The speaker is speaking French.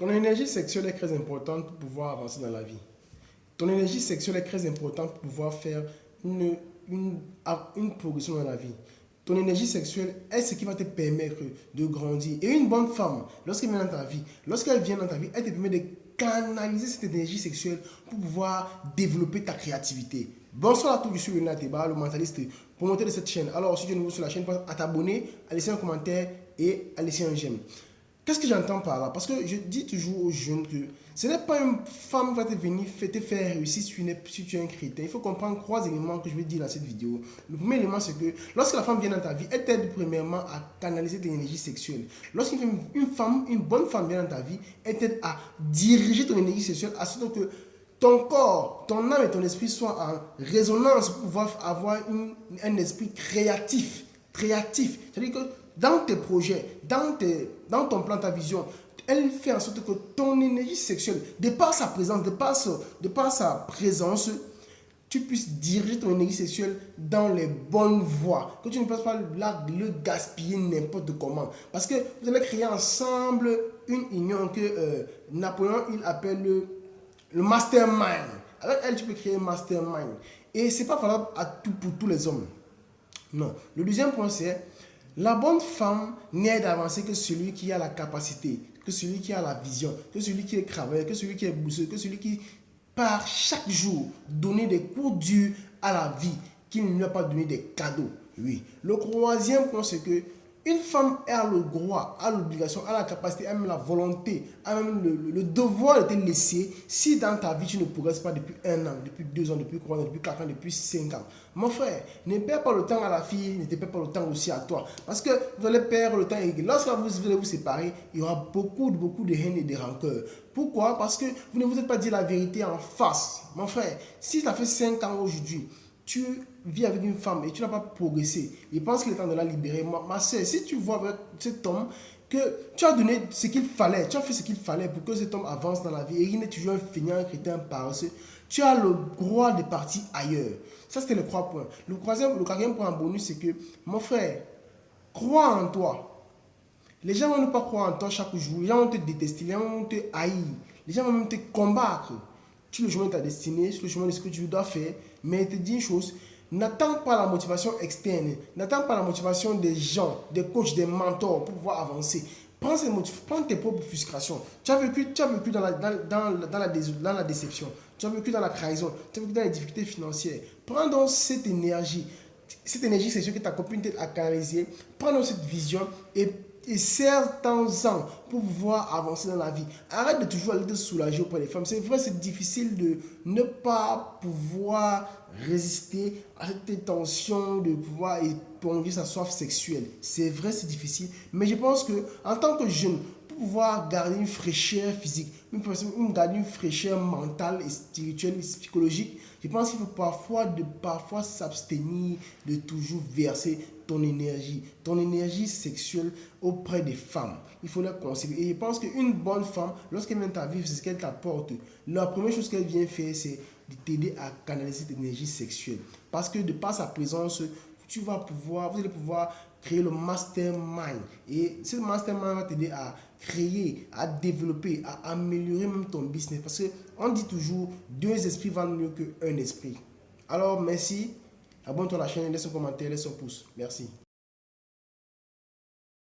Ton énergie sexuelle est très importante pour pouvoir avancer dans la vie. Ton énergie sexuelle est très importante pour pouvoir faire une, une progression dans la vie. Ton énergie sexuelle est ce qui va te permettre de grandir. Et une bonne femme, lorsqu'elle vient dans ta vie, elle te permet de canaliser cette énergie sexuelle pour pouvoir développer ta créativité. Bonsoir à tous, je suis Léonard Teba, le mentaliste promoteur de cette chaîne. Alors, si tu es nouveau sur la chaîne, pense à t'abonner, à laisser un commentaire et à laisser un j'aime. Qu'est-ce que j'entends par là? Parce que je dis toujours aux jeunes que ce n'est pas une femme qui va te venir te faire réussir si tu es un chrétien. Il faut comprendre trois éléments que je vais dire dans cette vidéo. Le premier élément, c'est que lorsque la femme vient dans ta vie, elle t'aide premièrement à canaliser ton énergie sexuelle. Lorsqu'une femme, une bonne femme vient dans ta vie, elle t'aide à diriger ton énergie sexuelle, à ce que ton corps, ton âme et ton esprit soient en résonance pour pouvoir avoir un esprit créatif. C'est-à-dire que dans tes projets, dans ton plan, ta vision, elle fait en sorte que ton énergie sexuelle, de par sa présence, de par sa présence, tu puisses diriger ton énergie sexuelle dans les bonnes voies. Que tu ne puisses pas le gaspiller n'importe comment. Parce que vous allez créer ensemble une union que Napoléon il appelle le mastermind. Avec elle, tu peux créer un mastermind. Et ce n'est pas valable pour tous les hommes. Non. Le deuxième point, c'est la bonne femme n'aide à avancer que celui qui a la capacité, que celui qui a la vision, que celui qui est travailleur, que celui qui est bousseux, que celui qui, par chaque jour, donner des coups durs à la vie, qui ne lui a pas donné des cadeaux. Oui. Le troisième point, c'est que une femme a le droit, a l'obligation, a la capacité, a même la volonté, a même le devoir de te laisser si dans ta vie tu ne progresses pas depuis 1 an, depuis 2 ans, depuis 3 ans, depuis 4 ans, depuis 5 ans. Mon frère, ne perds pas le temps à la fille, ne te perds pas le temps aussi à toi. Parce que vous allez perdre le temps et lorsque vous allez vous séparer, il y aura beaucoup de haine et de rancœur. Pourquoi? Parce que vous ne vous êtes pas dit la vérité en face. Mon frère, si ça fait 5 ans aujourd'hui, tu vis avec une femme et tu n'as pas progressé, je pense qu'il est temps de la libérer. Ma soeur, si tu vois avec cet homme que tu as donné ce qu'il fallait, tu as fait ce qu'il fallait pour que cet homme avance dans la vie et il n'est toujours un feignant, un chrétien paresseux, tu as le droit de partir ailleurs. Ça, c'était le 3 points. Le quatrième point en bonus, c'est que, mon frère, crois en toi. Les gens vont ne pas croire en toi chaque jour. Les gens vont te détester, les gens vont te haïr, les gens vont même te combattre. Tu le chemin de ta destinée, sur le chemin de ce que tu dois faire, mais te dis une chose, n'attends pas la motivation externe, n'attends pas la motivation des gens, des coachs, des mentors pour pouvoir avancer. Prends tes propres frustrations. Tu as vécu dans la déception, tu as vécu dans la trahison, tu as vécu dans les difficultés financières. Prends donc cette énergie sexuelle que ta copine t'a canalisée, prends donc cette vision et serre-t'en-en pour pouvoir avancer dans la vie. Arrête de toujours aller te soulager auprès des femmes. C'est vrai, c'est difficile de ne pas pouvoir résister à cette tension de pouvoir éponger sa soif sexuelle. C'est vrai, c'est difficile. Mais je pense que en tant que jeune, pour pouvoir garder une fraîcheur physique, garder une fraîcheur mentale et spirituelle et psychologique, je pense qu'il faut parfois s'abstenir de toujours verser ton énergie sexuelle auprès des femmes. Il faut la conserver. Et je pense qu'une bonne femme, lorsqu'elle vient ta vie, c'est ce qu'elle t'apporte. La première chose qu'elle vient faire, c'est de t'aider à canaliser cette énergie sexuelle. Parce que de par sa présence, vous allez pouvoir créer le mastermind. Et ce mastermind va t'aider à créer, à développer, à améliorer même ton business. Parce qu'on dit toujours, 2 esprits valent mieux qu'un esprit. Alors, merci. Abonne-toi à la chaîne, laisse un commentaire, laisse un pouce. Merci.